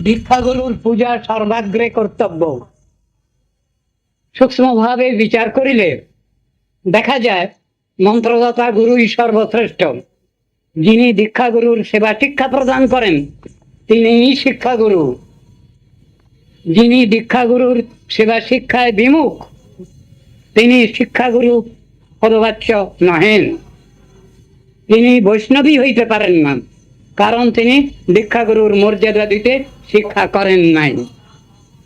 দীক্ষাগুরুর পূজা সর্বাগ্রে কর্তব্য। সূক্ষ্মভাবে বিচার করিলে দেখা যায় মন্ত্রদাতা গুরুই সর্বশ্রেষ্ঠ। যিনি দীক্ষাগুরুর সেবা শিক্ষা প্রদান করেন তিনিই শিক্ষাগুরু। যিনি দীক্ষাগুরুর সেবা শিক্ষায় বিমুখ তিনি শিক্ষাগুরু পদবাচ্য নহেন। তিনি বৈষ্ণবী হইতে পারেন না, কারণ তিনি দীক্ষাগুরুর মর্যাদা দিতে শিক্ষা করেন নাই।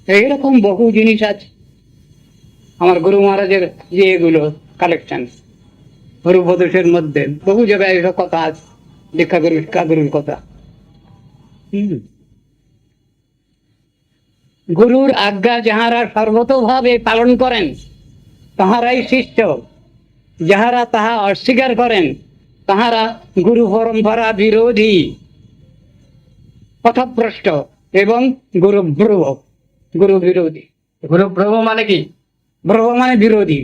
এইরকম বহু জিনিস আছে আমার গুরু মহারাজের যে এগুলো কালেকশন হরুপদেশের মধ্যে বহু জায়গায় এসব কথা আছে, দীক্ষাগুরু শিক্ষাগুরুর কথা। গুরুর আজ্ঞা যাহারা সর্বতোভাবে পালন করেন তাহারাই শিষ্য, যাহারা তাহা অস্বীকার করেন তাহারা গুরু পরম্পরা বিরোধী, পথভ্রষ্ট এবং গুরুভ্রব, গুরু বিরোধী। গুরুব্রহ্ম মানে কি? ভ্রব মানে বিরোধী,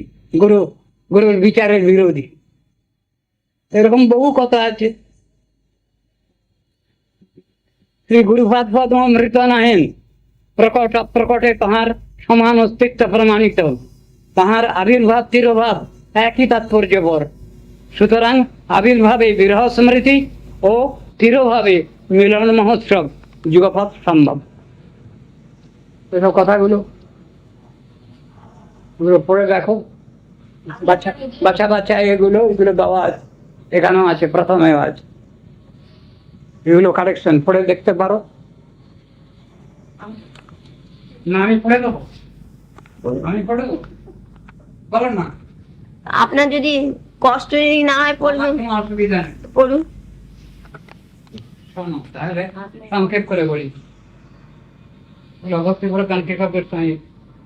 গুরুর বিচারের বিরোধী। এরকম বহু কথা আছে। শ্রী গুরুপাদ পদ্ম মৃত নাহেন, প্রকটে তাহার সমান অস্তিত্ব প্রমাণিত। তাহার আবির্ভাব তিরোভাব একই তাৎপর্যপর। সুতরাং আবির্ভাবে বিরহ স্মৃতি ও তিরোভাবে মিলন মহোৎসব যুগপৎ সম্ভব। এসব কথাগুলো পড়ে দেখো, বাচ্চা বাচ্চা এগুলো দেওয়া আছে, এখানেও আছে, প্রথমেও আছে। এগুলো কালেকশন পড়ে দেখতে পারো। না আমি পড়ে দেবো, আমি পড়ে দেবো, বলো না। আপনার যদি কষ্ট যদি না হয় পড়বেন, কোনো অসুবিধা নেই, পড়ুন। শোনো তাহলে সংক্ষেপ করে বলি। ভক্তি করে সংক্ষেপের সঙ্গে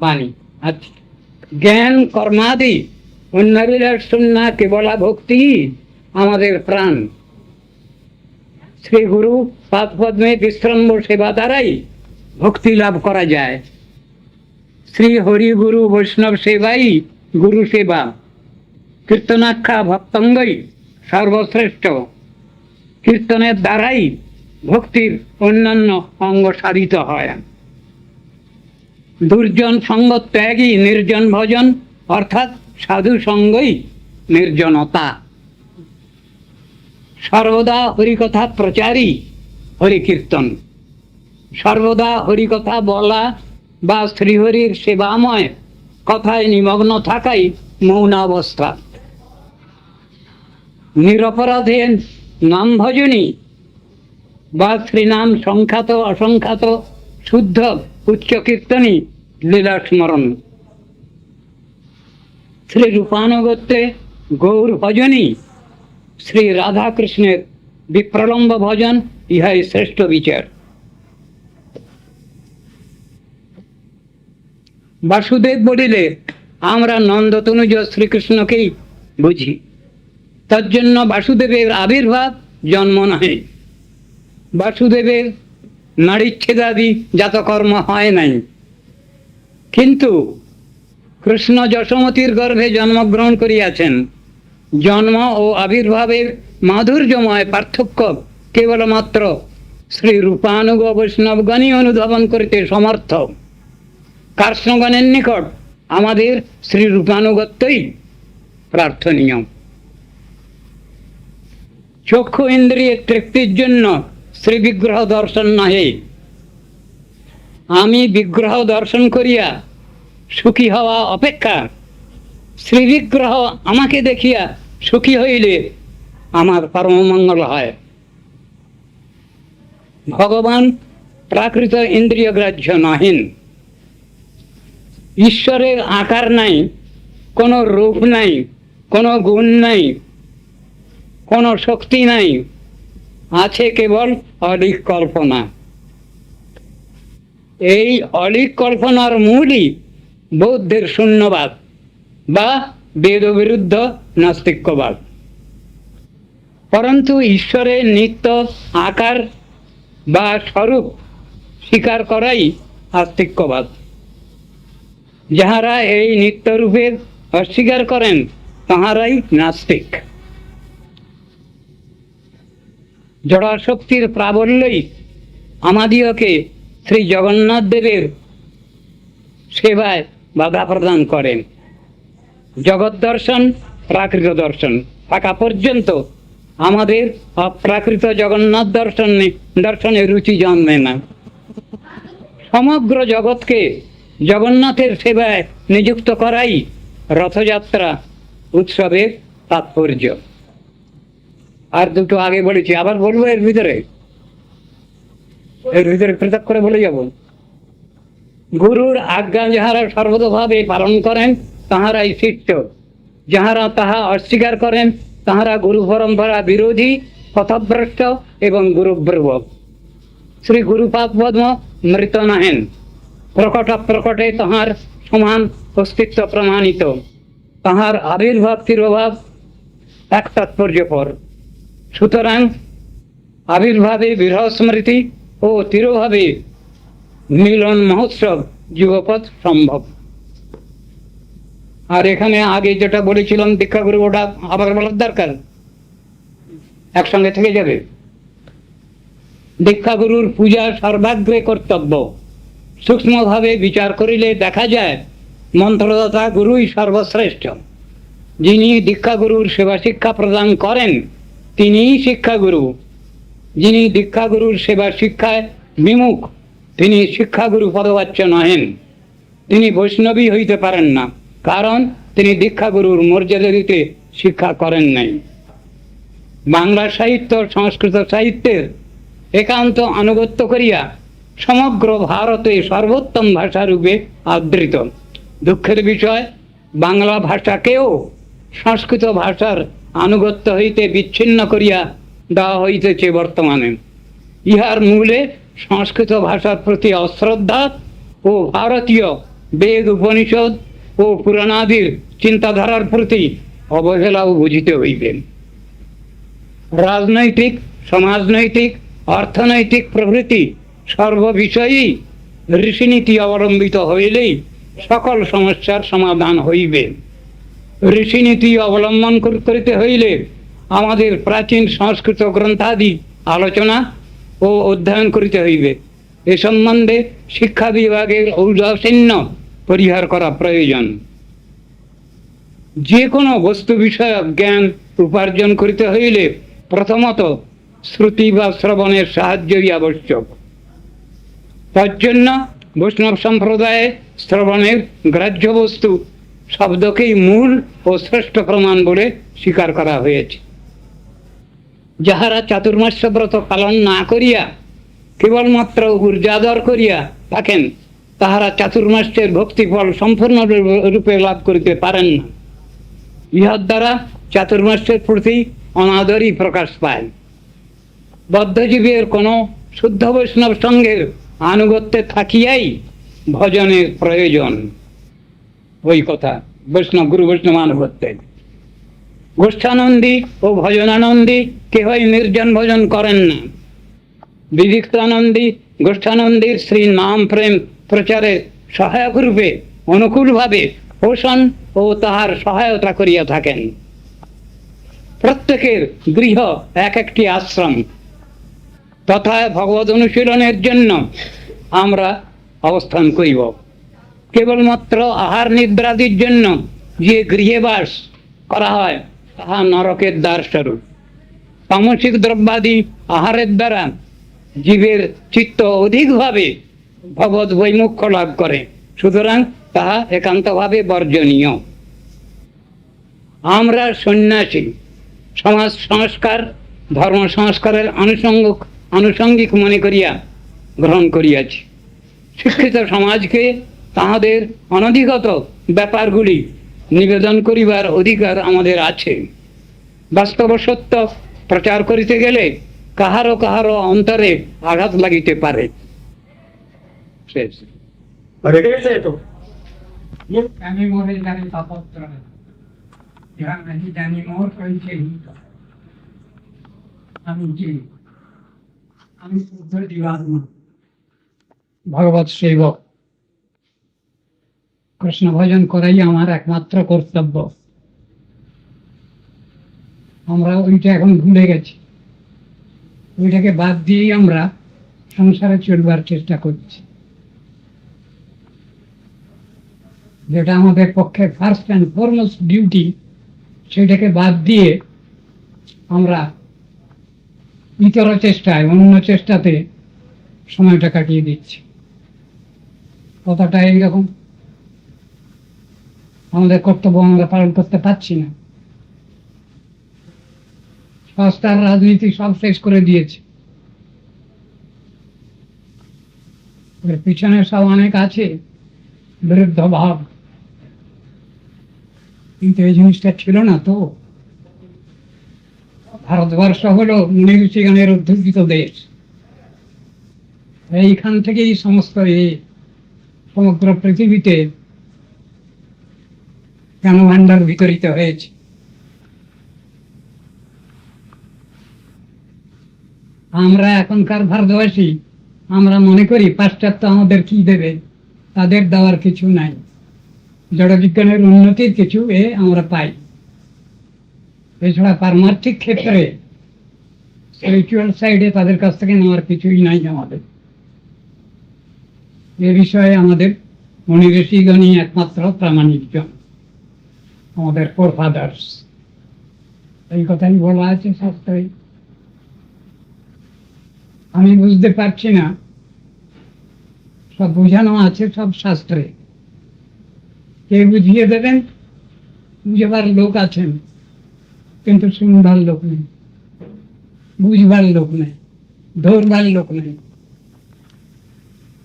বাণী। আচ্ছা, জ্ঞান কর্মাদি অন্যবিলাস শূন্যা কেবলা ভক্তি আমাদের প্রাণ। শ্রী গুরু পাদ পদ্মে বিশ্রম্ভ সেবা দ্বারাই ভক্তি লাভ করা যায়। শ্রী হরি গুরু বৈষ্ণব সেবাই গুরু সেবা। কীর্তনাখ্যা ভক্তঙ্গই সর্বশ্রেষ্ঠ। কীর্তনের দ্বারাই ভক্তির অন্যান্য অঙ্গ সাধিত হয়। দুর্জন সঙ্গ ত্যাগই নির্জন ভজন, অর্থাৎ সাধু সঙ্গই নির্জনতা। সর্বদা হরিকথা প্রচারই হরিকীর্তন। সর্বদা হরিকথা বলা বা শ্রীহরির সেবাময় কথায় নিমগ্ন থাকাই মৌনাবস্থা। নিরপরাধে নাম ভজনী বা শ্রীনাম সংখ্যাত অসংখ্যাত শুদ্ধ উচ্চ কীর্তনী লীলা স্মরণ। শ্রী রূপানুগত্যে গৌর ভজনী, শ্রী রাধাকৃষ্ণের বিপ্রলম্ব ভজন, ইহাই শ্রেষ্ঠ বিচার। বাসুদেব বলিলে আমরা নন্দতনুজ শ্রীকৃষ্ণকেই বুঝি। তার জন্য বাসুদেবের আবির্ভাব জন্ম নহে। বাসুদেবের নারীচ্ছেদাদি জাতকর্ম হয় নাই, কিন্তু কৃষ্ণ যশোমতীর গর্ভে জন্মগ্রহণ করিয়াছেন। জন্ম ও আবির্ভাবের মাধুর্যময় পার্থক্য কেবলমাত্র শ্রী রূপানুগ বৈষ্ণবগণই অনুধাবন করিতে সমর্থ। কৃষ্ণগণের নিকট আমাদের শ্রী রূপানুগত্যই প্রার্থনীয়। চক্ষু ইন্দ্রিয়ের তৃপ্তির জন্য শ্রী বিগ্রহ দর্শন নহে। আমি বিগ্রহ দর্শন করিয়া সুখী হওয়া অপেক্ষা শ্রী বিগ্রহ আমাকে দেখিয়া সুখী হইলে আমার পরমমঙ্গল হয়। ভগবান প্রাকৃত ইন্দ্রিয় গ্রাহ্য নহেন। ঈশ্বরের আকার নাই, কোনো রূপ নাই, কোনো গুণ নাই, কোনো শক্তি নাই, আছে কেবল অলীক কল্পনা। এই অলীক কল্পনার মূলই বৌদ্ধের শূন্যবাদ বা বেদবিরুদ্ধ নাস্তিক্যবাদ। পরন্তু ঈশ্বরের নিত্য আকার বা স্বরূপ স্বীকার করাই আস্তিক্যবাদ। যাহারা এই নিত্যরূপের অস্বীকার করেন তাহারাই নাস্তিক। জড়শক্তির প্রাবল্যই আমাদিওকে শ্রী জগন্নাথ দেবের সেবায় বাধা প্রদান করেন। জগৎ দর্শন, প্রাকৃত দর্শন থাকা পর্যন্ত আমাদের অপ্রাকৃত জগন্নাথ দর্শনে রুচি জন্মে না। সমগ্র জগৎকে জগন্নাথের সেবায় নিযুক্ত করাই রথযাত্রা উৎসবের তাৎপর্য। আর দুটো আগে বলেছি, আবার বলবো এর ভিতরে পৃথক করে বলে যাব। গুরুর আজ্ঞা যাহারা সর্বতভাবে পালন করেন তাহারাই শিষ্য, যাহারা তাহা অস্বীকার করেন তাহারা গুরু পরম্পরা বিরোধী, পথভ্রষ্ট এবং গুরুব্রব। শ্রী গুরুপাদ পদ্ম মৃত নাহেন, প্রকট প্রকটে তাহার সমান অস্তিত্ব প্রমাণিত। তাহার আবির্ভাব তিরোভাব এক তাৎপর্যপর। সুতরাং আবির্ভাবে বিরহ স্মৃতি ও তিরোভাবে মিলন মহোৎসব যুগপথ সম্ভব। আর এখানে আগে যেটা বলেছিলাম দীক্ষাগুরু, ওটা আবার বলার দরকার, একসঙ্গে থেকে যাবে। দীক্ষাগুরুর পূজা সর্বাগ্রে কর্তব্য। সূক্ষ্মভাবে বিচার করিলে দেখা যায় মন্ত্রদাতা গুরুই সর্বশ্রেষ্ঠ। যিনি দীক্ষাগুরুর সেবা শিক্ষা প্রদান করেন তিনিই শিক্ষাগুরু। যিনি দীক্ষাগুরুর সেবা শিক্ষায় বিমুখ তিনি শিক্ষাগুরু পদবাচ্য নহেন। তিনি বৈষ্ণবী হইতে পারেন না, কারণ তিনি দীক্ষাগুরুর মর্যাদা দিতে শিক্ষা করেন নাই। বাংলা সাহিত্য সংস্কৃত সাহিত্যের একান্ত আনুগত্য করিয়া সমগ্র ভারতে সর্বোত্তম ভাষারূপে আদৃত। দুঃখের বিষয়, বাংলা ভাষাকেও সংস্কৃত ভাষার আনুগত্য হইতে বিচ্ছিন্ন করিয়া দেওয়া হইতেছে বর্তমানে। ইহার মূলে সংস্কৃত ভাষার প্রতি অশ্রদ্ধা ও ভারতীয় বেদ, উপনিষদ ও পুরাণাদির চিন্তাধারার প্রতি অবহেলাও বুঝিতে হইবে। রাজনৈতিক, সমাজনৈতিক, অর্থনৈতিক প্রভৃতি সর্ববিষয়েই ঋষিনীতি অবলম্বিত হইলেই সকল সমস্যার সমাধান হইবে। ঋষিনীতি অবলম্বন করিতে হইলে আমাদের প্রাচীন সংস্কৃত গ্রন্থাদি আলোচনা ও অধ্যয়ন করিতে হইবে। এ সম্বন্ধে শিক্ষা বিভাগের ঔদাসীন্য পরিহার করা প্রয়োজন। যে কোনো বস্তু বিষয়ক জ্ঞান উপার্জন করিতে হইলে প্রথমত শ্রুতি বা শ্রবণের সাহায্যই আবশ্যক। তজ্জন্য বৈষ্ণব সম্প্রদায়ে শ্রবণের গ্রাহ্য বস্তু শব্দকেই মূল ও শ্রেষ্ঠ প্রমাণ বলে স্বীকার করা হয়েছে। যাহারা চাতুর্মাস্য ব্রত পালন না করিয়া কেবলমাত্র ঊর্জাদর করিয়া থাকেন তাহারা চাতুর্মাস্যের ভক্তিফল সম্পূর্ণ রূপে লাভ করিতে পারেন না। ইহার দ্বারা চাতুর্মাস্যের প্রতি অনাদরই প্রকাশ পায়। বদ্ধজীবের কোনো শুদ্ধ বৈষ্ণব সঙ্গের আনুগত্যে থাকিয়াই ভজনের প্রয়োজন। ওই কথা বৈষ্ণব, গুরু বৈষ্ণব আনুগত্যে। গোষ্ঠানন্দী ও ভজনানন্দী কেহই নির্জন ভজন করেন না। বিদিক্তানন্দী গোষ্ঠানন্দীর শ্রী নাম প্রেম প্রচারে সহায়ক রূপে অনুকূলভাবে পোষণ ও তাহার সহায়তা করিয়া থাকেন। প্রত্যেকের গৃহ এক একটি আশ্রম, তথা ভগবত অনুশীলনের জন্য আমরা অবস্থান করিব। কেবলমাত্র আহার নিদ্রাদির জন্য যে গৃহে বাস করা হয় তাহা নরকের দ্বার স্বরূপ। তামসিক দ্রব্যাদি আহারের দ্বারা জীবের চিত্ত অধিকভাবে ভগবত বৈমুখ্য লাভ করে, সুতরাং তাহা একান্তভাবে বর্জনীয়। আমরা সন্ন্যাসী সমাজ সংস্কার, ধর্ম সংস্কারের আনুষঙ্গিক মনে করিয়া গ্রহণ করিয়াছি। শিক্ষিত সমাজকে তাহাদের অনধিগত ব্যাপারগুলি নিবেদন করিবার অধিকার আমাদের আছে। বাস্তব সত্য প্রচার করিতে গেলে কাহারো কাহারো অন্তরে আঘাত লাগিতে পারে। শেষ। আমি মনে জানি পাপত্র জানি মোর কইছে আমি যে আমি ভগবত সেবক, কৃষ্ণ ভজন করাই আমার একমাত্র কর্তব্য। আমরা ওইটা এখন ভুলে গেছি। ওইটাকে বাদ দিয়েই আমরা সংসারে চলবার চেষ্টা করছি, যেটা আমাদের পক্ষে ফার্স্ট অ্যান্ড ফরমোস্ট ডিউটি, সেটাকে বাদ দিয়ে আমরা ইতর চেষ্টায়, অন্য চেষ্টাতে সময়টা কাটিয়ে দিচ্ছি। কথাটা এইরকম, আমাদের কর্তব্য আমরা পালন করতে পারছি না। সস্তার রাজনীতি সব শেষ করে দিয়েছে, এর পিছনে সব অনেক আছে বিরুদ্ধ ভাব, কিন্তু এই জিনিসটা ছিল না তো। ভারতবর্ষ হলো মুনিঋষিগণের উদ্ধৃত দেশ, এইখান থেকেই সমস্ত সমগ্র পৃথিবীতে জ্ঞানভাণ্ডার বিতরিত হয়েছে। আমরা এখনকার ভারতবাসী আমরা মনে করি পাশ্চাত্য আমাদের কি দেবে, তাদের দেওয়ার কিছু নাই। জড়বিজ্ঞানের উন্নতির কিছু আমরা পাই, এছাড়া পারমার্থিক ক্ষেত্রে স্পিরিচুয়াল সাইডে তাদের কাছ থেকে নেওয়ার কিছুই নাই আমাদের। এ বিষয়ে আমাদের মুনি ঋষিগণই একমাত্র প্রামাণিক জন, আমাদের ফোরফাদার্স। এই কথাই বলা আছে শাস্ত্রে। আমি বুঝতে পারছি না, সব বোঝানো আছে সব শাস্ত্রে, কে বুঝিয়ে দেবেন? বুঝবার লোক আছেন, কিন্তু শুনবার লোক নেই, বুঝবার লোক নেই, ধরবার লোক নেই।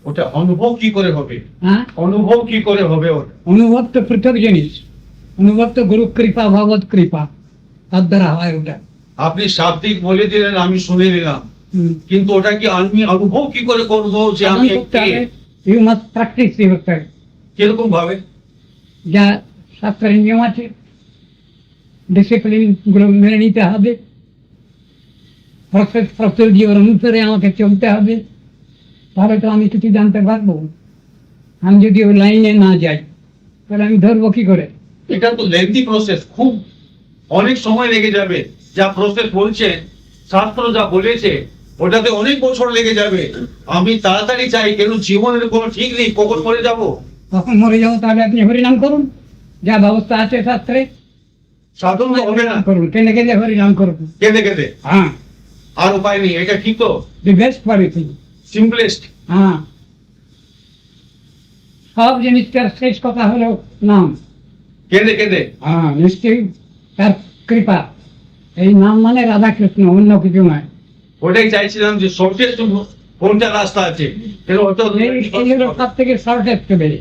ওটা অনুভব কি করে হবে? হ্যাঁ, অনুভব কি করে হবে ওটা? অনুভব তো পৃথক জিনিস। অনুভব তো গুরু কৃপা, ভগবত কৃপা, তার দ্বারা হয় ওটা। আপনি শাব্দিক বলে দিলেন, আমি শুনে নিলাম, কিন্তু ওটা কি আমি অনুভব কি করে করবো যে আমি ইউ মাস্ট প্র্যাকটিস কিরকম ভাবে? যা শাস্ত্রের নিয়ম আছে, ডিসিপ্লিন গুলো মেনে নিতে হবে, প্রসিডিওর অনুসারে আমাকে চলতে হবে, তাহলে তো আমি কিছু জানতে পারবো। আমি যদি ওই লাইনে না যাই তাহলে আমি ধরবো কি করে? এটা তো লেন্থি প্রসেস, খুব অনেক সময় লেগে যাবে। যা প্রসেস বলছে, শাস্ত্র যা বলেছে, ওটাতে অনেক বছর লেগে যাবে। আমি তাড়াতাড়ি চাই, কেন জীবনের কোনো ঠিক নেই, কখন মরে যাব। তখন মরে যাবো, তাহলে আপনি হরিনাম করুন, যা ব্যবস্থা আছে শাস্ত্রে সাধন তো হবে না, করুন, কেনে কেঁদে হরিনাম করুন। কেঁদে কেঁদে হ্যাঁ, আর উপায় নেই। এটা ঠিক তো, দি বেস্ট পলিসি। সিম্পলেস্ট। হ্যাঁ, সব জিনিসটার শেষ কথা হলো নাম। কেঁদে কেঁদে হ্যাঁ, নিশ্চয়ই তার কৃপা। এই নাম মানে রাধা কৃষ্ণ, অন্য কিছু নয়। ওটাই চাইছিলাম যে শর্টেস্ট কোনটা রাস্তা আছে। এই হলো সব থেকে শর্টেস্ট ওয়ে।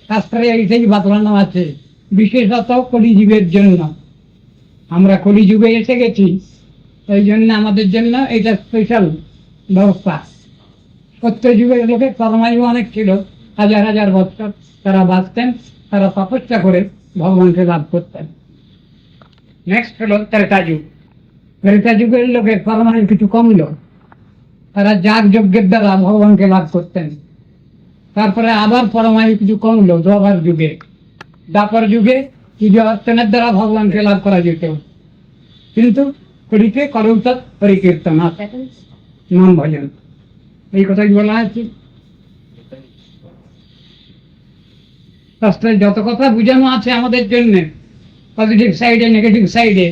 শাস্ত্রে এইটাই বাতলানো আছে, বিশেষত কলিযুগের জন্য। আমরা কলিযুগে এসে গেছি, এই জন্য আমাদের জন্য এটা স্পেশাল ব্যবস্থা। সত্য যুগের লোকের কর্মায়ু অনেক ছিল, হাজার হাজার বছর তারা বাঁচতেন, তারা তপস্যা করে ভগবানকে লাভ করতেন। নেক্সট হলো ত্রেতা যুগ। ত্রেতা যুগের লোকের কর্মায়ু কিছু কমলো, তারা যাগ যজ্ঞের দ্বারা ভগবানকে লাভ করতেন। তারপরে আবার পরমায়ু কিছু কমলো দ্বাপর যুগে। দ্বাপর যুগে পূজা অর্চনের দ্বারা ভগবানকে লাভ করা যেত, কিন্তু কলিতে করৌত পরিকীর্তন, নাম ভজন, এই কথাই বলা আছে। শাস্ত্রে যত কথা বুঝানো আছে আমাদের জন্য, পজিটিভ সাইডে নেগেটিভ সাইডে,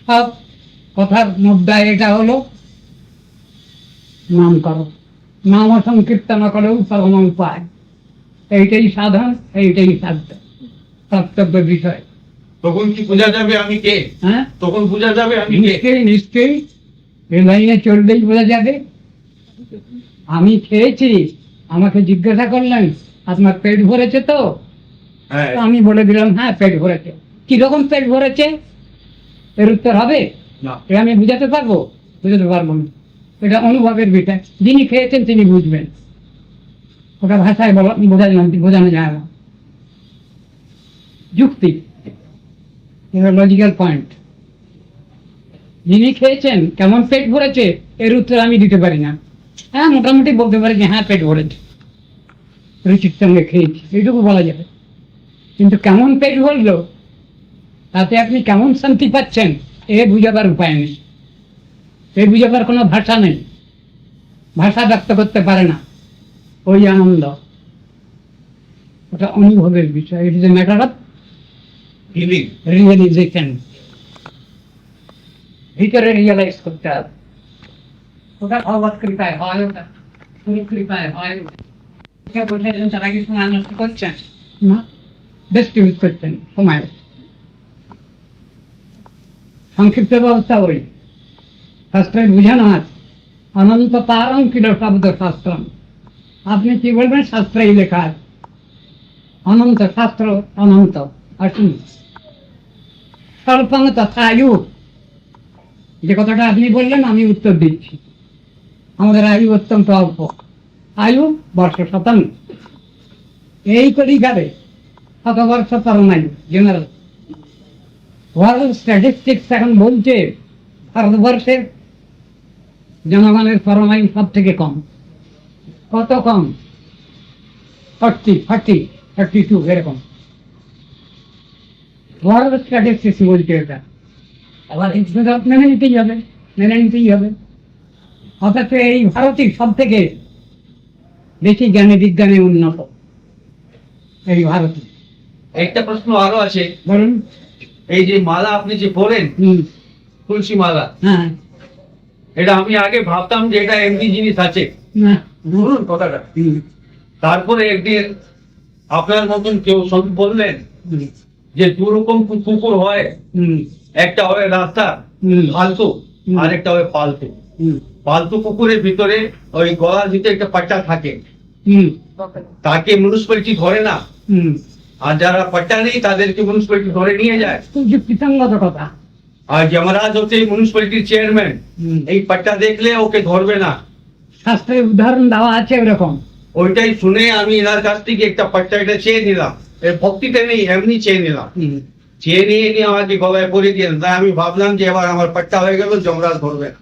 সব কথার মুদ্রা এটা হলো নাম করো, নাম সংকীর্তন করেও পরম উপায়। এইটাই সাধন, এইটাই সাধ্য, কর্তব্য বিষয়। তখন কি বোঝা যাবে আমি কে? হ্যাঁ, তখন বোঝা যাবে আমি কে? নিশ্চয়ই নিশ্চয়ই, এই লাইনে চললেই বোঝা যাবে। আমি খেয়েছি, আমাকে জিজ্ঞাসা করলেন আপনার পেট ভরেছে তো? হ্যাঁ, তো আমি বলে দিলাম হ্যাঁ পেট ভরেছে। কিরকম পেট ভরেছে এর উত্তর হবে? না। এটা আমি বুঝাতে পারবো? বুঝাতে পারবো না। এটা অনুভবের বিষয়, যিনি খেয়েছেন তিনি বুঝবেন, ওটা ভাষায় বোঝানো যায় না। যুক্তি, লজিক্যাল পয়েন্ট। যিনি খেয়েছেন কেমন পেট ভরেছে এর উত্তর আমি দিতে পারি না। হ্যাঁ, মোটামুটি বলতে পারি যে হ্যাঁ পেট ভরেছে, রুচির সঙ্গে খেয়েছি, এইটুকু বলা যাবে। কিন্তু কেমন পেট ভরলো, তাতে আপনি কেমন শান্তি পাচ্ছেন, এ বুঝাবার উপায় নেই, এ বুঝাবার কোনো ভাষা নেই। ভাষা ব্যক্ত করতে পারে না, ওই আনন্দ, ওটা অনুভবের বিষয়। It is a matter of healing. Realisation, ভিতরে রিয়েলাইজ করতে হবে। ওটা ভগবত কৃপায় হয়, ওটা গুরু কৃপায় হয়। কে বলছেন তারা কি সময় নষ্ট করছেন না, বেস্ট ইউজ করছেন সময়। সংক্ষিপ্ত ব্যবস্থা ওই শাস্ত্রে বুঝানো আছে, অনন্ত পারং কিল শব্দ শাস্ত্র। আপনি কি বলবেন? শাস্ত্রেই লেখা আছে অনন্ত, শাস্ত্র অনন্ত। আসুন, স্বল্পং তথা আয়ু, যে কথাটা আপনি বললেন আমি উত্তর দিচ্ছি। আমাদের আয়ু অত্যন্ত অল্প, আয়ু বর্ষ শতাংশ। এই কলিকালে শতবর্ষ পরমায়ু জেনারেল। ওয়ার্ল্ড স্ট্যাটিস্টিক্স এখন বলছে ভারতবর্ষের জনগণের পরমায়ু সব থেকে কম। কত কম? 32 এরকম ওয়ার্ল্ড স্ট্যাটিস্টিক্স বলছে এটা। আবার মেনে নিতেই হবে। অথচ এই ভারতই সব থেকে বেশি জ্ঞানে বিজ্ঞানে উন্নত, এই ভারতই। একটা প্রশ্ন আরো আছে, বলুন। এই যে মালা আপনি যে পড়েন, তুলসী মালা, হ্যাঁ, এটা আমি আগে ভাবতাম যে এটা এমনি জিনিস আছে, না, শুনুন কথাটা। তারপরে একদিন আপনার মতন কেউ সব বললেন যে দু রকম কুকুর হয়, একটা হয় রাস্তা ফালতু, আর একটা হয় পালতু। পালতু কুকুরের ভিতরে ওই গলার ভিতরে একটা পাট্টা থাকে, তাকে মিউনিসিপালিটি ধরে না, আর যারা পাট্টা নেই তাদেরকে মিউনিসিপালিটি ধরে নিয়ে যায়। খুব যুক্তিসঙ্গত কথা। আর যমরাজ হচ্ছে মিউনিসিপালিটির চেয়ারম্যান, এই পাট্টা দেখলে ওকে ধরবে না। শাস্ত্রে উদাহরণ দেওয়া আছে ওরকম। ওইটাই শুনে আমি এনার কাছ থেকে একটা পাট্টা এটা চেয়ে নিলাম, এর ভক্তিতে নেই, এমনি চেয়ে নিলাম। চেয়ে নিয়ে আমাকে গলায় পরিয়ে দিলেন, তাই আমি ভাবলাম যে এবার আমার পাট্টা হয়ে গেল, যমরাজ ধরবে না।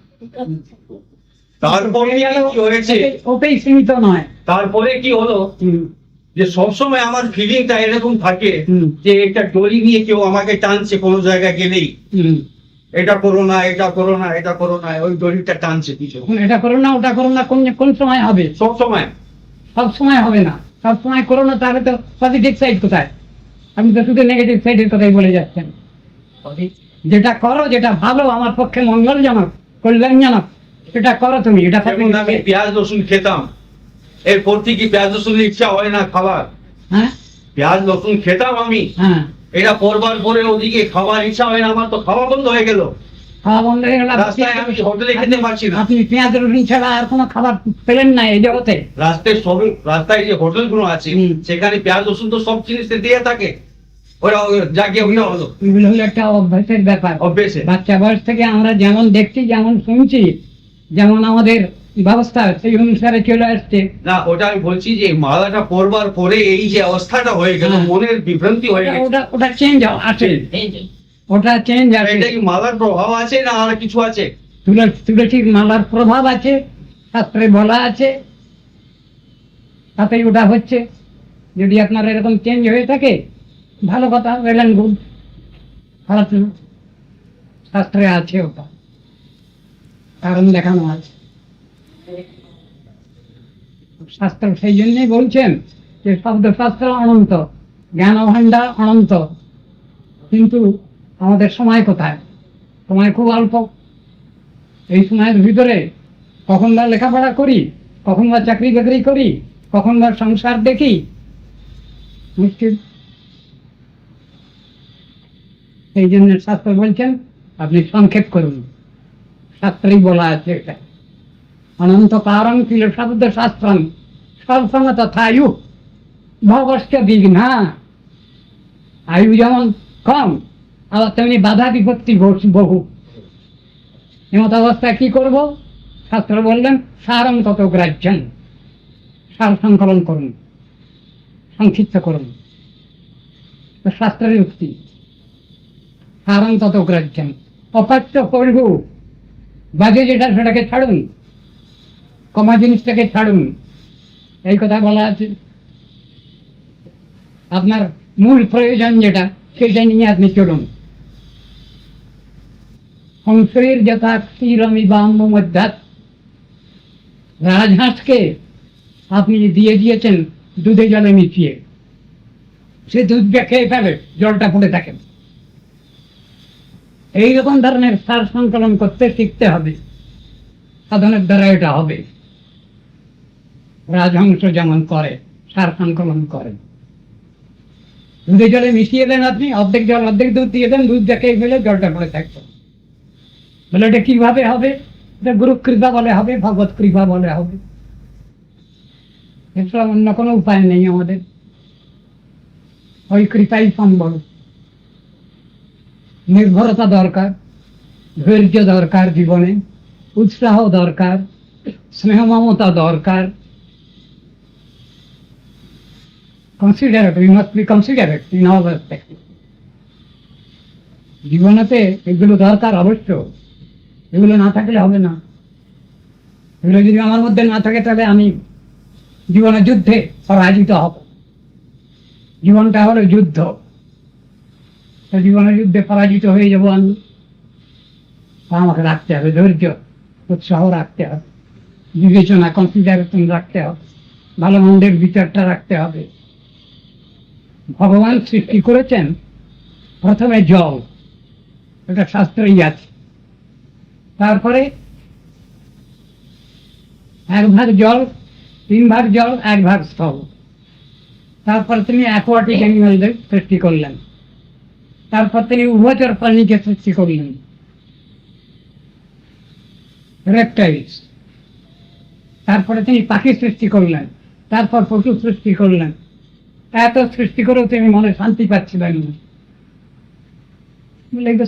তারপরে কি হয়েছে, ওটাই সীমিত নয়। তারপরে কি হলো যে সবসময় আমার ফিলিংটা এরকম থাকে যে একটা দড়ি নিয়ে কেউ আমাকে টানছে কোনো জায়গায় গেলেই, এটা করো না, এটা করো না, এটা করো না, ওই দড়িটা টানছে পিছনে। এটা করো না, ওটা করো না, কোন সময় হবে? সব সময়। সব সময় হবে না, সব সময় করো না, তাহলে তো পজিটিভ সাইড কোথায়? আপনি তো শুধু নেগেটিভ সাইডের কথাই বলে যাচ্ছেন। যেটা করো, যেটা ভালো, আমার পক্ষে মঙ্গলজনক, কল্যাণজনক, সেটা করো তুমি। এটা যেমন আমি পেঁয়াজ রসুন খেতাম, এরপর থেকে পেঁয়াজ রসুনের ইচ্ছা হয় না খাবার। হ্যাঁ, পেঁয়াজ রসুন খেতাম আমি, হ্যাঁ, এটা পরবার পরে ওদিকে খাবার ইচ্ছা হয় না, আমার তো খাওয়া বন্ধ হয়ে গেল। খাওয়া বন্ধ হয়ে গেল। রাস্তায় আমি হোটেলে খেতে পারছি না। আপনি পেঁয়াজ রসুন ছাড়া আর কোনো খাবার পেলেন না এই জগতে? রাস্তায় যে হোটেল গুলো আছে সেখানে পেঁয়াজ রসুন তো সব জিনিস দিয়ে থাকে, ওরা জাগিয়ে ওটা হলো। এগুলো হলো একটা অভ্যাসের ব্যাপার। অভ্যেসে বাচ্চা বয়স থেকে আমরা যেমন দেখছি, যেমন শুনছি, যেমন আমাদের ব্যবস্থা সেই অনুসারে চলে আসছে। না, ওটা আমি বলছি যে মালাটা পরবার পরে এই যে অবস্থাটা হয়ে গেল, মনের বিভ্রান্তি হয়ে গেল, ওটা চেঞ্জ আছে, ওটা চেঞ্জ আছে। এটা কি মালার প্রভাব আছে না আর কিছু আছে? তুলসীর মালার প্রভাব আছে, শাস্ত্রে বলা আছে, তাতেই ওটা হচ্ছে। যদি আপনার এরকম চেঞ্জ হয়ে থাকে, ভালো কথা, ওয়েল অ্যান্ড গুড, খারাপ না। শাস্ত্রে আছে ওটা, কারণ দেখানো আছে। শাস্ত্র সেই জন্যই বলছেন যে শব্দ শাস্ত্র অনন্ত, জ্ঞান ভাণ্ডার অনন্ত, কিন্তু আমাদের সময় কোথায়? সময় খুব অল্প। এই সময়ের ভিতরে কখন বা লেখাপড়া করি, কখন বা চাকরি বাকরি করি, কখন বা সংসার দেখি, মুশকিল। এই জন্য শাস্ত্র বলছেন আপনি সংক্ষেপ করুন। শাস্ত্রেই বলা আছে এটা, অনন্ত কারণ কিল শব্দ শাস্ত্রম স্বল্পম তথা আয়ু ভবশ্চ বিঘ্না। আয়ু যেমন কম, আবার তেমনি বাধা বিপত্তি বহু। এমত অবস্থায় কি করব? শাস্ত্র বললেন সারং তত গ্রাহ্যং, সার সংকলন করুন, সংক্ষিপ্ত করুন। শাস্ত্রের উক্তি সারং তত গ্রাহ্যং। অপাচ্য পড়ব, বাজে যেটা সেটাকে ছাড়ুন, কমা জিনিসটাকে ছাড়ুন, এই কথা বলা আছে। আপনার মূল প্রয়োজন যেটা, সেটা নিয়ে আপনি চলুন। সংশয়ের যথা ক্ষীরমি বাম্ব মধ্যাৎ রাজহাঁসকে আপনি দিয়ে দিয়েছেন দুধে জলে মিশিয়ে, সে দুধটা খেয়ে ফেলে, জলটা পড়ে থাকে। এইরকম ধরনের সার সংকলন করতে শিখতে হবে, সাধনের দ্বারা এটা হবে। রাজহংস যেমন করে, সার সংকলন করে। দুধে জলে মিশিয়ে দেন আপনি, অর্ধেক জল অর্ধেক দুধ দিয়ে দেন, দুধ দেখে ফেলে জলটা পড়ে থাকতো। বলে এটা কিভাবে হবে? এটা গুরু কৃপা বলে হবে, ভগবত কৃপা বলে হবে। এছাড়া অন্য কোনো উপায় নেই আমাদের, ওই কৃপাই সম্ভব। নির্ভরতা দরকার, ধৈর্য দরকার, জীবনে উৎসাহ দরকার, স্নেহ মমতা দরকার। Considerate, we must be considerate in all aspects. জীবনেতে এগুলো দরকার অবশ্য, এগুলো না থাকলে হবে না। এগুলো যদি আমার মধ্যে না থাকে তাহলে আমি জীবনে যুদ্ধে পরাজিত হব। জীবনটা হলো যুদ্ধ, জীবনের যুদ্ধে পরাজিত হয়ে যাব আমি। আমাকে রাখতে হবে ধৈর্য, উৎসাহ রাখতে হবে, বিবেচনা, কনসিডারেশন রাখতে হবে, ভালো মন্দের বিচারটা রাখতে হবে। ভগবান সৃষ্টি করেছেন প্রথমে জল, এটা শাস্ত্রেই আছে। তারপরে 1 ভাগ জল, 3 ভাগ জল, 1 ভাগ স্থল। তারপর তিনি অ্যাকোয়াটিক অ্যানিমালদের সৃষ্টি করলেন। তারপর তিনি উভচর প্রাণীকে সৃষ্টি করলেন, রেপটাইলস। তারপরে তিনি পাখি সৃষ্টি করলেন, তারপর পশু সৃষ্টি করলেন। এত সৃষ্টি করেও তিনি মনে শান্তি পাচ্ছিলেন না।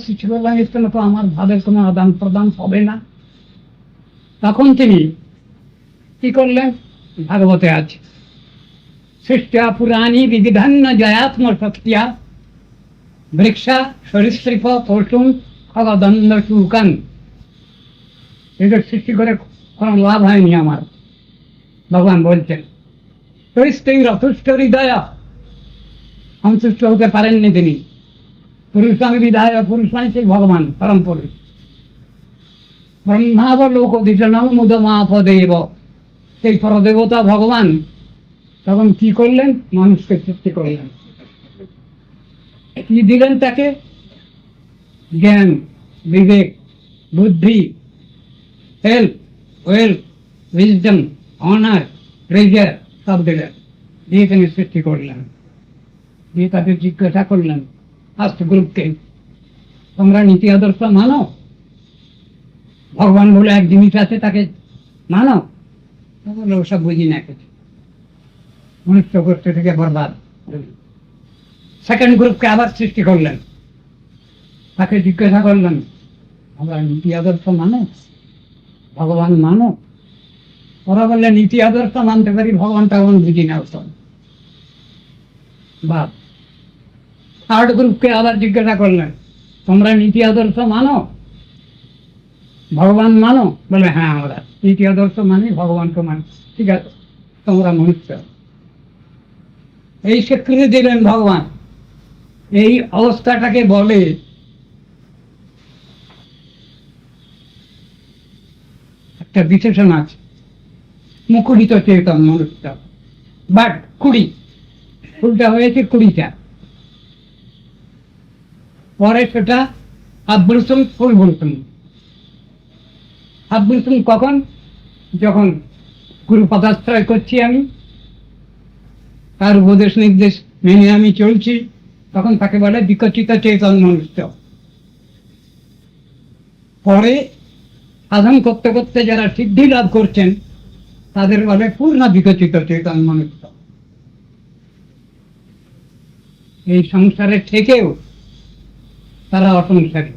সৃষ্টি করলাম, এর জন্য তো আমার ভাবের কোনো আদান প্রদান হবে না। তখন তিনি কি করলেন? ভাগবতে আছে, সৃষ্টা পুরাণী বিবিধান্য জয়াত্ম শক্তিয়া বৃক্ষা সরীসৃপ পশুন খগদণ্ড শুকান। এদের সৃষ্টি করে কোনো লাভ হয়নি আমার, ভগবান বলছেন। রথুষ্ট হৃদয়, সন্তুষ্ট হতে পারেননি তিনি। পুরুষাং বিধায়, পুরুষ মানে সেই ভগবান, পরম পুরুষ। ব্রহ্মাব লোক দিশনং মুদমাপদেব, সেই পরদেবতা ভগবান তখন কি করলেন? মানুষকে সৃষ্টি করলেন। কি দিলেন তাকে? জ্ঞান, বিবেক, বুদ্ধি, health, wealth, wisdom, honour, treasure সব দিলেন। দিয়ে তিনি সৃষ্টি করলেন। দিয়ে তাকে জিজ্ঞাসা করলেন ফার্স্ট গ্রুপকে, তোমরা নীতি আদর্শ মানো? ভগবান বলে এক জিনিস আছে, তাকে মানো? বলে ওসব বুঝি না কিছু, মনুষ্য গোষ্ঠী থেকে বরবাদ। সেকেন্ড গ্রুপকে আবার সৃষ্টি করলেন, তাকে জিজ্ঞাসা করলেন, আমরা নীতি আদর্শ মানো? ভগবান মানো? ওরা বললে নীতি আদর্শ মানতে পারি, ভগবান তেমন বুঝি না ওসব। বা থার্ড গ্রুপকে আবার জিজ্ঞাসা করলেন, তোমরা নীতি আদর্শ মানো? ভগবান মানো? বলে হ্যাঁ, আমরা নীতি আদর্শ মানি, ভগবানকে মানি। ঠিক আছে, তোমরা মনুষ্য। এই স্বীকৃতি দিলেন ভগবান। এই অবস্থাটাকে বলে একটা বিশেষণ আছে, মুকুলিত চেতন মনুষ্য। বাট কুড়ি, ফুলটা হয়েছে 20টা, পরে সেটা আব্রুসুম ফুল বলতুম। আব্রুসুম কখন? যখন গুরু পদাশ্রয় করছি আমি, তার উপদেশ নির্দেশ মেনে আমি চলছি, তখন তাকে বলে বিকশিত চেতন মনুষ্য। পরে সাধন করতে করতে যারা সিদ্ধি লাভ করছেন তাদের বলে পূর্ণ বিকশিত চেতন মনুষ্য। এই সংসারে থেকেও তারা অসংসারী,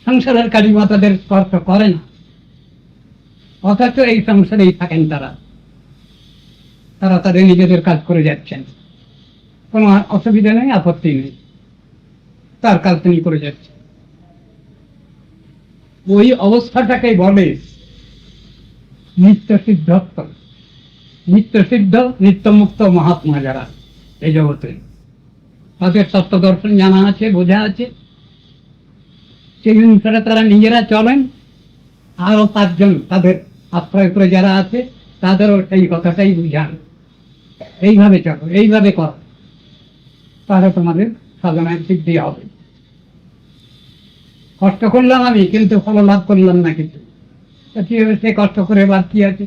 সংসারের কালিমা তাদের স্পর্শ করে না, অথচ এই সংসারেই থাকেন তারা। তারা তাদের নিজেদের কাজ করে যাচ্ছেন, কোনো অসুবিধা নেই, আপত্তি নেই, তার কাজ তিনি করে যাচ্ছেন। ওই অবস্থাটাকে বলে নিত্য সিদ্ধত্ব। নিত্য সিদ্ধ, নিত্যমুক্ত মহাত্মা যারা এই জগতে, তাদের তত্ত্ব দর্শন জানা আছে, বোঝা আছে, সেই অনুসারে তারা নিজেরা চলেন, আরো 5 জন তাদের আশ্রয় করে যারা আছে তাদেরও সেই কথাটাই বুঝান, এইভাবে চলো, এইভাবে কর, তাহলে তোমাদের সাধনায় সিদ্ধি হবে। কষ্ট করলাম আমি, কিন্তু ফল লাভ করলাম না কিছু, তা কি হবে? সে কষ্ট করে বাদ কি আছে?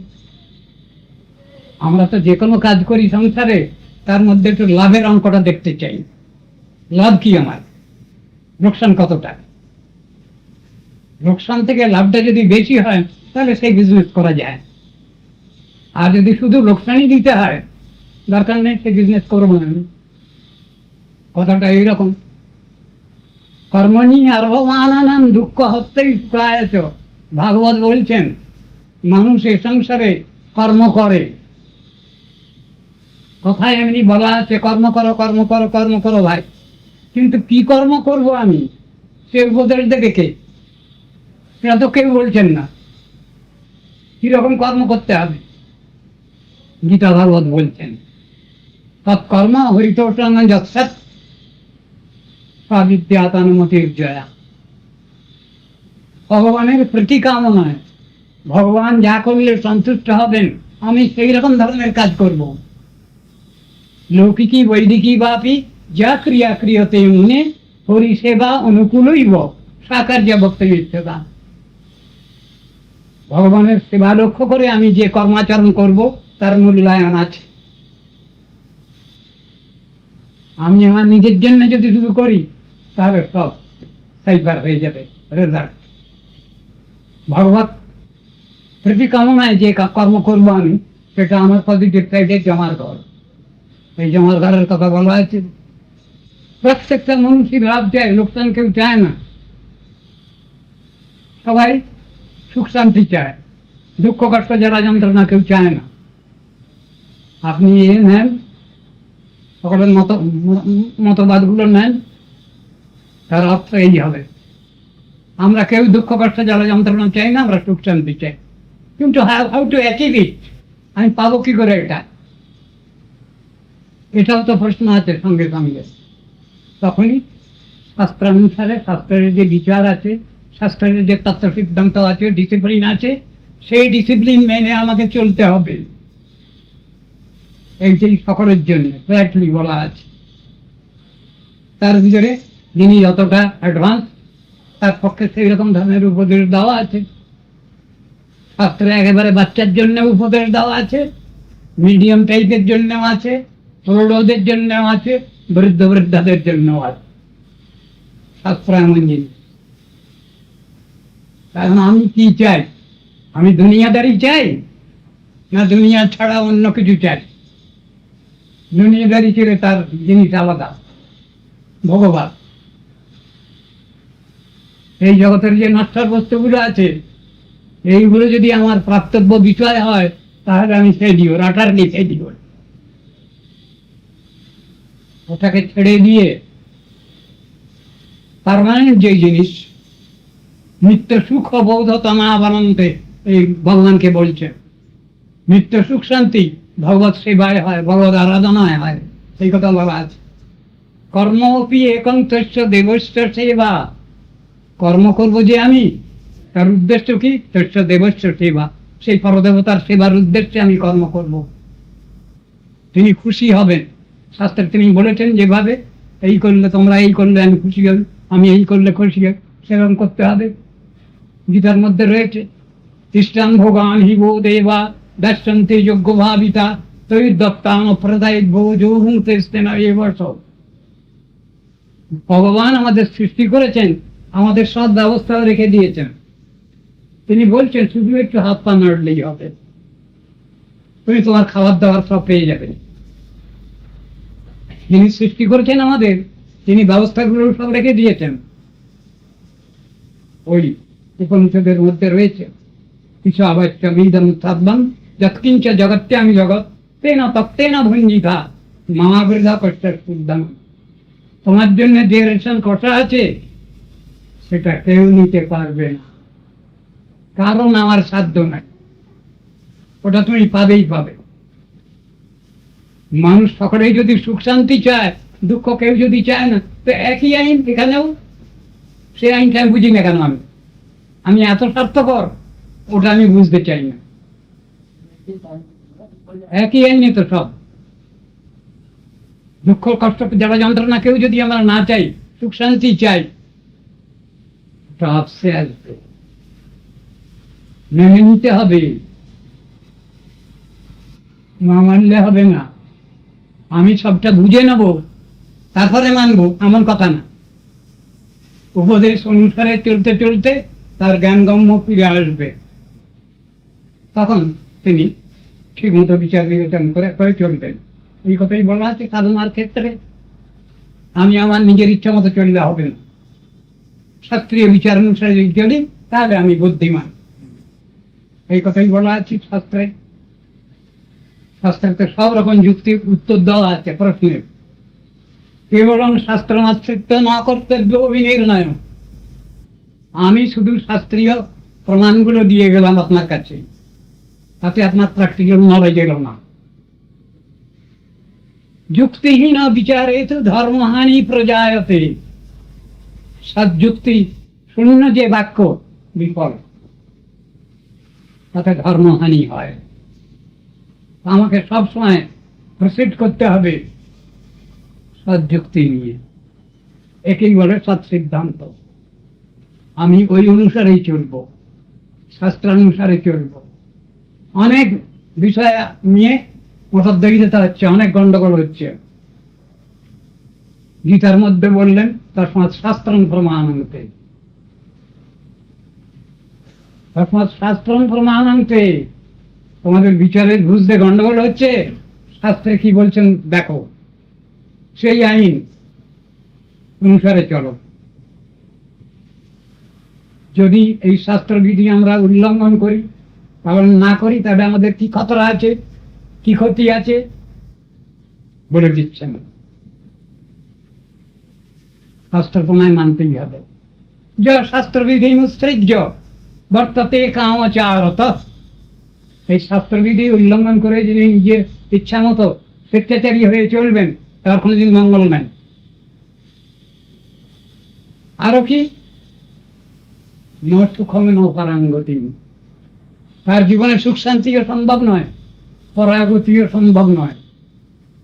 আমরা তো যে কোনো কাজ করি সংসারে, তার মধ্যে একটু লাভের অঙ্কটা দেখতে চাই। লাভ কি আমার, লোকসান কতটা? লোকসান থেকে লাভটা যদি বেশি হয় তাহলে সেই বিজনেস করা যায়। আর যদি শুধু লোকসানই দিতে হয়, দরকার নেই, সে বিজনেস করবো না আমি। কথাটা এইরকম। কর্মণি আরভমানানাম দুঃখ হত্যই প্রায়ত। ভাগবত বলছেন মানুষ এ সংসারে কর্ম করে, কথায় এমনি বলা আছে কর্ম করো কর্ম করো কর্ম করো ভাই, কিন্তু কি কর্ম করব আমি, সে উপদেশ দেবে কে? সেটা তো কেউ বলছেন না। কিরকম কর্ম করতে হবে গীতা ভাগবত বলছেন, তৎকর্ম হরিতোষণ যৎসৎ স্বাবিদ্যাতানুমতির জয়া। ভগবানের প্রতি কামনায়, ভগবান যা করলে সন্তুষ্ট হবেন, আমি সেই রকম ধরনের কাজ করব। লৌকিকী বৈদিকী বাপি যা ক্রিয়া ক্রিয়তে মুনে হরিসেবা অনুকূলইব সাকার্য বক্তব্য। ভগবানের সেবা লক্ষ্য করে আমি যে কর্মাচরণ করব তার মূল্যায়ন আছে। আমি আমার নিজের জন্য যদি শুরু করি তাহলে সব সাইবার হয়ে যাবে রেজাল্ট। ভগবত প্রতি কামনায় যে কর্ম করবো আমি, সেটা আমার পজিটিভ সাইডে জমার ঘর। এই জমার ঘরের কথা বলা আছে। প্রত্যেকটা মানুষই লাভ চায়, লোকসান কেউ চায় না। সবাই সুখ শান্তি চায়, দুঃখ কষ্ট জ্বালা যন্ত্রণা কেউ চায় না। আপনি এ নেন, সকলের মতবাদগুলো নেন, তার অর্থ এই হবে, আমরা কেউ দুঃখ কষ্ট জ্বালা যন্ত্রণা চাই না, আমরা সুখ শান্তি চাই। কিন্তু হাউ টু অ্যাচিভ ইট, আমি পাবো কি করে এটা? এটাও তো প্রশ্ন আছে সঙ্গে সঙ্গে। তখনই শাস্ত্রানুসারে, শাস্ত্রের যে বিচার আছে, শাস্ত্রের যে তত্ত্ব সিদ্ধান্ত আছে, ডিসিপ্লিন আছে, সেই ডিসিপ্লিন মেনে আমাকে চলতে হবে। এইটাই সকলের জন্য ফ্ল্যাটলি বলা আছে। তার ভিতরে যিনি যতটা অ্যাডভান্স, তার পক্ষে সেই রকম ধরনের উপদেশ দেওয়া আছে। শাস্ত্রে একেবারে বাচ্চার জন্য উপদেশ দেওয়া আছে, মিডিয়াম টাইপের জন্যও আছে, প্রৌঢ়দের জন্যও আছে, বৃদ্ধ বৃদ্ধাদের জন্যও আছে। শাস্ত্র এমন জিনিস। কারণ আমি কি চাই? আমি দুনিয়াদারি চাই না দুনিয়া ছাড়া অন্য কিছু চাই? দুনিয়াদারি ছিল তার জিনিস আলাদা, ভগবান। এই জগতের যে নশ্বর বস্তুগুলো আছে, এইগুলো যদি আমার প্রাপ্তব্য বিষয় হয়, তাহলে আমি ফেলিওর, আটারলি ফেলিওর। ওটাকে ছেড়ে দিয়ে পার্মানেন্ট যে জিনিস, নিত্য সুখ বৌদ্ধতমা আবনন্তে, এই ভগবানকে বলছে নিত্য সুখ শান্তি ভগবত সেবায় হয়, ভগবত আরাধনায় হয়, সেই কথা বলা আছে। কর্মপি একং তস্য দেবস্য সেবা। কর্ম করব যে আমি, তার উদ্দেশ্য কি? তস্য দেবস্য সেবা, সেই পরদেবতার সেবার উদ্দেশ্যে আমি কর্ম করব। তিনি খুশি হবেন। শাস্ত্রে তিনি বলেছেন যেভাবে এই করলে তোমরা এই করলে আমি খুশি হব, আমি এই করলে খুশি হব, সেরকম করতে হবে। গীতার মধ্যে রয়েছে তিষ্ঠান ভোগান হিবো দেবা দর্শন্তে যোগ্য ভাবিতা তৈ দত্তান প্রদায় ভো যৌহুতে স্তেনা এ বর্ষ। ভগবান আমাদের সৃষ্টি করেছেন, আমাদের সব ব্যবস্থাও রেখে দিয়েছেন। তিনি বলছেন শুধু একটু হাত পা নাড়লেই হবে, তুমি তোমার খাবার দাবার সব পেয়ে যাবে। যিনি সৃষ্টি করেছেন আমাদের, তিনি ব্যবস্থাগুলো সব রেখে দিয়েছেন। ওই উপনিষদের মধ্যে রয়েছে কিছু আবাচ্য বিদম সাধবান যৎকিঞ্চ জগত্যামি জগৎ তেনা তত্ত্বেনা ভঞ্জিতা মহাবৃধা কষ্ট উদ্যান। তোমার জন্য যে রেশন কষা আছে সেটা কেউ নিতে পারবে না, কারণ আমার সাধ্য নাই, ওটা তুমি পাবেই পাবে। মানুষ সকলেই যদি সুখ শান্তি চায়, দুঃখ কেউ যদি চায় না, তো একই আইন এখানেও। সে আইনটা আমি বুঝি না কেন, আমি এত স্বার্থপর, ওটা আমি বুঝতে চাই না। একই আইনে তো সব। দুঃখ কষ্ট যারা যন্ত্রণা কেউ যদি আমরা না চাই, সুখ শান্তি চাই, সব সে আসবে, মেনে নিতে হবে, না মানলে হবে না। আমি সবটা বুঝে নেব তারপরে মানবো এমন কথা না। উপদেশ অনুসারে চলতে চলতে তার জ্ঞানগম্য ফিরে আসবে, তখন তিনি ঠিক মতো বিচার বিবেচনা করে চলবেন। এই কথাই বলা আছে সাধনার ক্ষেত্রে। আমি আমার নিজের ইচ্ছা মতো চললে হবে না, শাস্ত্রীয় বিচার অনুসারে যদি চলি তাহলে আমি বুদ্ধিমান। এই কথাই বলা আছে শাস্ত্রে। শাস্ত্রে তো সব রকম যুক্তি উত্তর দেওয়া আছে প্রশ্নের। কেবল শাস্ত্র মাতৃত্ব না কর্তব্য অভিনির্ণয়। আমি শুধু শাস্ত্রীয় প্রমাণগুলো দিয়ে গেলাম আপনার কাছে, তাতে আপনার প্র্যাকটিক্যাল নলেজ এলো না। যুক্তিহীন বিচারে তো ধর্মহানি প্রজায়তে। সৎযুক্তি শূন্য যে বাক্য বিফল, তাতে ধর্মহানি হয়। আমাকে সবসময় প্রসিড করতে হবে সৎযুক্তি নিয়ে। একেই বলে সৎ সিদ্ধান্ত। আমি ওই অনুসারেই চলব, শাস্ত্রানুসারে চলব। অনেক বিষয় নিয়ে মতদ্বৈধতা হচ্ছে, অনেক গন্ডগোল হচ্ছে। গীতার মধ্যে বললেন তস্মাৎ শাস্ত্রং প্রমাণন্তে, তস্মাৎ শাস্ত্রং প্রমাণন্তে। তোমাদের বিচারের বুঝতে গন্ডগোল হচ্ছে, শাস্ত্রে কি বলছেন দেখো, সেই আইন অনুসারে চলো। যদি এই শাস্ত্রবিধি আমরা উল্লঙ্ঘন করি, পালন না করি, তাহলে আমাদের কি খতরা আছে, কি ক্ষতি আছে বলে দিচ্ছেন। শাস্ত্র প্রমাণ মানতেই হবে। যে শাস্ত্রবিধি মুৎসৃজ্য বর্ততে কামাচারত। এই শাস্ত্রবিধি উল্লঙ্ঘন করে যদি নিজের ইচ্ছা মতো স্বেচ্ছাচারী হয়ে চলবেন, তার কোনোদিন মঙ্গল নাই। আরো কি ন সুখম ন পরাঙ্গতি। তার জীবনে সুখ শান্তিও সম্ভব নয়, পরাগতিও সম্ভব নয়।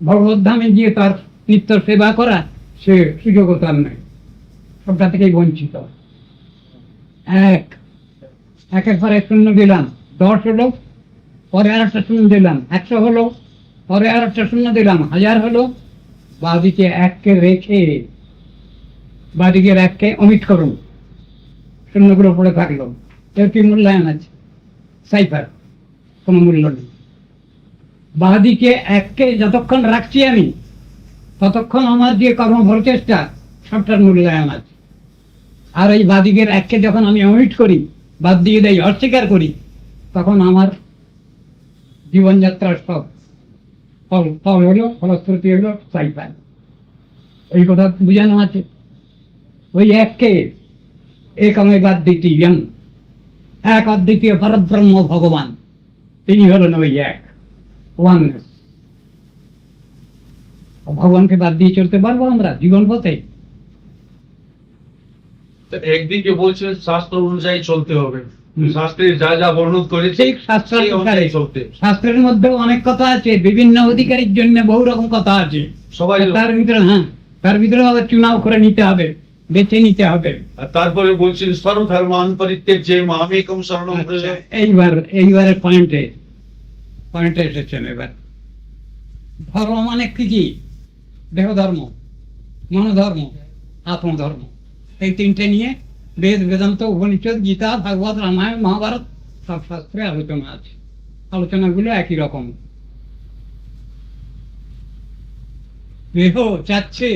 ভগবত ধামে গিয়ে তার নিত্য সেবা করা সে সুযোগও তার নয়, সবটা থেকেই বঞ্চিত। একের পরে শূন্য দিলাম, 10 হলো, পরে আর একটা শূন্য দিলাম, 100 হলো, পরে আর একটা শূন্য দিলাম, 1000 হলো। বাদিকে 1কে রেখে, বাদিকের 1কে অমিট করুন, শূন্যগুলো পড়ে থাকলো, এর কি মূল্যায়ন আছে? সাইফার, কোনো মূল্য নেই। বাদিকে 1কে যতক্ষণ রাখছি আমি, ততক্ষণ আমার যে কর্ম প্রচেষ্টা সবটার মূল্যায়ন আছে। আর এই বাদিকের 1কে যখন আমি অমিট করি, বাদ দিয়ে দেই, অস্বীকার করি, তখন আমার জীবনযাত্রার সব ফল হলো, ফলশ্রুতি হলো সাইফার। এই কথা বুঝানো আছে। ওই 1কে একমে বাদ দ্বিতীয়, এক অদ্বিতীয় পরব্রহ্ম ভগবান, তিনি হলেন ওই এক, ওয়াননেস। ভগবানকে বাদ দিয়ে চলতে পারবো আমরা জীবন পথে? একদিকে বলছেন শাস্ত্র অনুযায়ী চলতে হবে, শাস্ত্রে যা যা বর্ণন করেছে ঠিক শাস্ত্র সেই অনুযায়ী অনুসারে চলতে। শাস্ত্রের মধ্যে অনেক কথা আছে, বিভিন্ন অধিকারীর জন্য বহু রকম কথা আছে। সবাই তার ভিতরে আবার চুনাও করে নিতে হবে, বেছে নিতে হবে। আর তারপরে বলছেন সর্বধর্মান পরিত্যাজ্য মামেকং শরণং ব্রজ। এইবারে পয়েন্টে এসেছেন। এবার ধর্ম মানে কি? দেহ ধর্ম, মনোধর্ম, আত্মধর্ম। এই তিনটে নিয়ে বেদ, বেদান্ত, উপনিষদ, গীতা, ভাগবত, রামায়ণ, মহাভারত সব শাস্ত্রে আলোচনা আছে। আলোচনাগুলো একই রকম। দেহ চাচ্ছে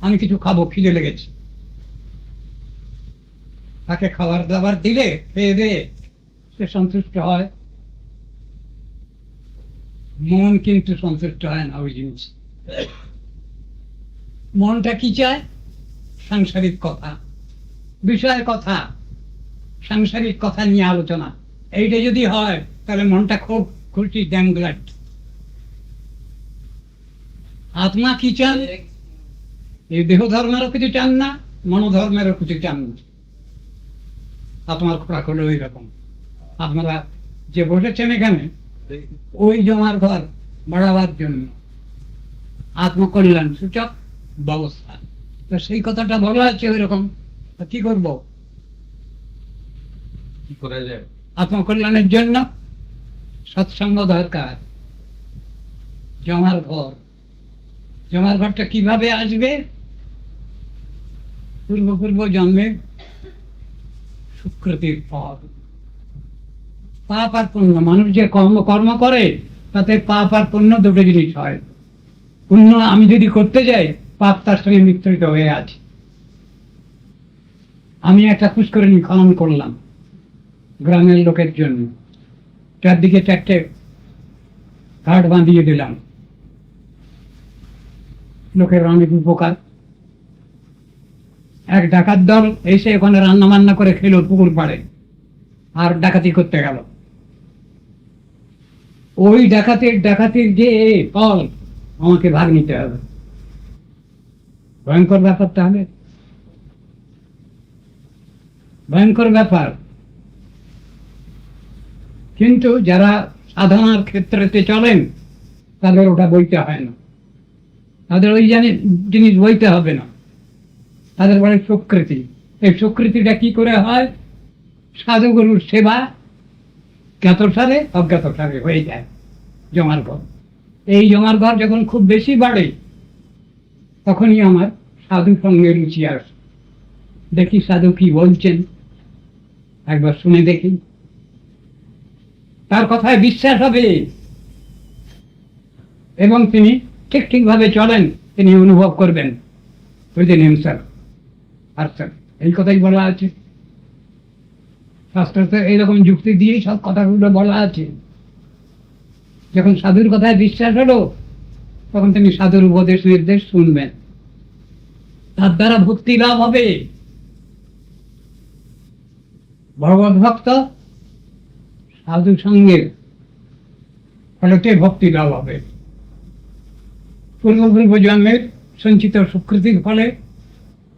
আমি কিছু খাবো, খিদে লেগেছে, তাকে খাবার দাবার দিলে খেয়ে দে সে সন্তুষ্ট হয়। মন কিন্তু সন্তুষ্ট হয় না ওই জিনিস। মনটা কি চায়? সাংসারিক কথা, বিষয়ের কথা, সাংসারিক কথা নিয়ে আলোচনা। এইটা যদি হয় তাহলে মনটা খুব খুশি, ড্যাম গ্ল্যাড। আত্মা কি চান? এই দেহ ধর্মেরও কিছু চান না, মনোধর্মেরও কিছু চান না। আত্মার খোরাক হলো ওই রকম। আপনারা যে বসেছেন এখানে ওই জমার ঘর বাড়াবার জন্য আত্মকল্যাণ সূচক ব্যবস্থা। তো সেই কথাটা বলা আছে ওই রকম। কি করব? কি করা যায়? আত্মকল্যাণের জন্য সৎসঙ্গ দরকার। জমার ঘর, জমার ঘরটা কিভাবে আসবে? পূর্ব জন্মে সুকৃতির ফল, পাপ আর পুণ্য। মানুষ যে কর্ম করে তাতে পাপ আর পুণ্য দুটো জিনিস হয়। পুণ্য আমি যদি করতে যাই, পাপ তার সঙ্গে মিশ্রিত হয়ে আছে। আমি একটা পুষ্করিণী খনন করলাম গ্রামের লোকের জন্য, চারদিকে 4টে ঘাট বাঁধিয়ে দিলাম, লোকের অনেক উপকার। এক ডাকাত দল এসে ওখানে রান্না বান্না করে খেলো পুকুর পাড়ে, আর ডাকাতি করতে গেল। ওই ডাকাতির যে ফল আমাকে ভাগ নিতে হবে। ভয়ঙ্কর ব্যাপার, তাহলে ভয়ঙ্কর ব্যাপার। কিন্তু যারা সাধনার ক্ষেত্রেতে চলেন তাদের ওটা বইতে হয় না, তাদের ওই জিনিস বইতে হবে না। তাদের বলে সুকৃতি। এই সুকৃতিটা কি করে হয়? সাধুগুরুর সেবা জ্ঞাতসারে অজ্ঞাতসারে হয়ে যায় জমার ঘর। এই জমার ঘর যখন খুব বেশি বাড়ে তখনই আমার সাধু সঙ্গে রুচি আসে। দেখি সাধু কি বলছেন, একবার শুনে দেখি, তার কথায় বিশ্বাস হবে এবং তিনি ঠিকভাবে চলেন, তিনি অনুভব করবেন উইদিন হিমসেলফ। আচ্ছা, এই কথাই বলা আছে শাস্ত্রতে, এইরকম যুক্তি দিয়েই সব কথাগুলো বলা আছে। যখন সাধুর কথায় বিশ্বাস হলো তখন তিনি সাধুর উপদেশ নির্দেশ শুনবেন, তার দ্বারা ভক্তি লাভ হবে। ভগবত ভক্ত সাধু সঙ্গের ফলতে ভক্তি লাভ হবে। পূর্ব জন্মের সঞ্চিত সুকৃতির ফলে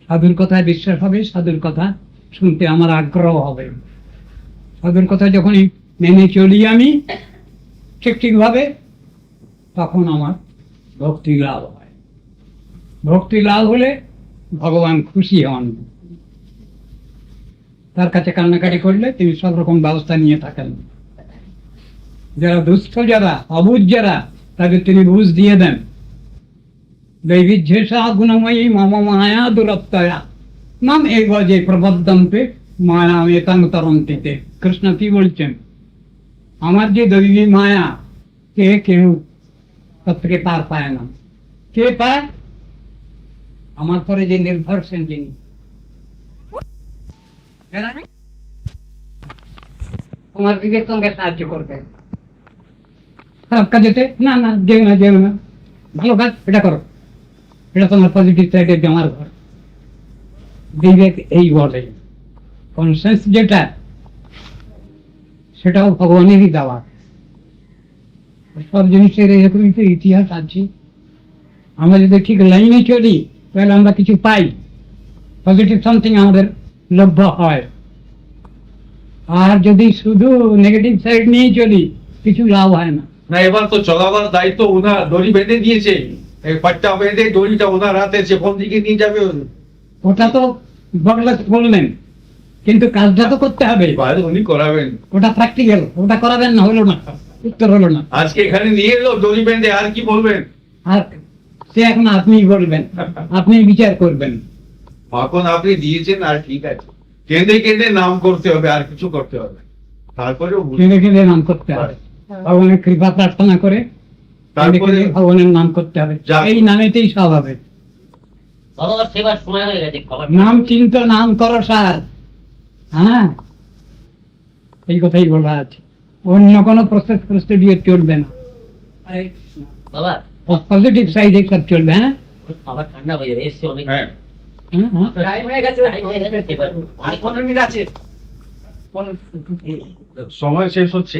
সাধুর কথায় বিশ্বাস হবে, সাধুর কথা শুনতে আমার আগ্রহ হবে। সাধুর কথা যখনই মেনে চলি আমি ঠিকভাবে, তখন আমার ভক্তি লাভ হয়। ভক্তি লাভ হলে ভগবান খুশি হন। তার কাছে কান্নাকাটি করলে তিনি সব রকম ব্যবস্থা নিয়ে থাকেন। যারা দুস্থ, যারা অবুঝ, যারা তাদের তিনি বুঝ দিয়ে দেন। দৈবিঝেষা গুণময়ী মম মায়া দুরত্তয়া নাম এই যে প্রবদ্ধন্তে মায়া এতাং তরন্তিতে। কৃষ্ণ কি বলছেন? আমার যে দৈবী মায়া, কেউ তার থেকে পার পায় না। কে পায়? আমার পরে যে নির্ভরশীল যিনি। তোমার বিবেক তোমাকে সাহায্য করবে। খারাপ কাজেতে না না যেও না, ভালো কাজ এটা করো, এটা তোমার পজিটিভ সাইডের জমার ঘর। বিবেক এই বলে। কনসেন্স যেটা, সেটাও ভগবানেরই দেওয়া। সব জিনিসের এরকমই তো ইতিহাস আছে। আমরা যদি ঠিক লাইনে চলি তাহলে আমরা কিছু পাই, পজিটিভ সামথিং আমাদের লভ্য হয়। আর যদি শুধু নেগেটিভ সাইড নিয়ে চলি কিছু লাভ হয় না। না, এবার তো চলাবার দায়িত্ব ওনার, দড়ি বেঁধে দিয়েছে, এই পাট্টা বেঁধে দড়িটা ওনার হাতে, সে কোন দিকে নিয়ে যাবে। ওটা তো বললেন, কিন্তু কাজটা তো করতে হবে। উনি করাবেন, ওটা প্র্যাকটিক্যাল, ওটা করাবেন না, হলো না, উত্তর হলো না। আজকে এখানে নিয়ে এলো দড়ি বেঁধে, আর কি বলবেন? আর সে এখন আপনিই বলবেন, আপনি বিচার করবেন। এখন আপনি দিয়েছেন, আর ঠিক আছে, কেঁদে কেঁদে নাম করতে হবে, আর কিছু করতে হবে। তারপরে কেঁদে নাম করতে হবে, ভগবানের কৃপা প্রার্থনা করে তারপরে ভগবানের নাম করতে হবে। এই নামেতেই সব হবে। বাবার সেবার সময় হয়ে গেছে, খবর নাম চিন্ত নাম করো সার। হ্যাঁ, এই কথাই বলা আছে। অন্য কোনো প্রস্তুতি চলবে না, বাবা পজিটিভ সাইডে সব চলবে। হ্যাঁ, আবার ঠান্ডা হয়ে যাবে, এসছে অনেক। হ্যাঁ, টাইম হয়ে গেছে, এবার আর 15 মিনিট আছে। সময় শেষ হচ্ছে।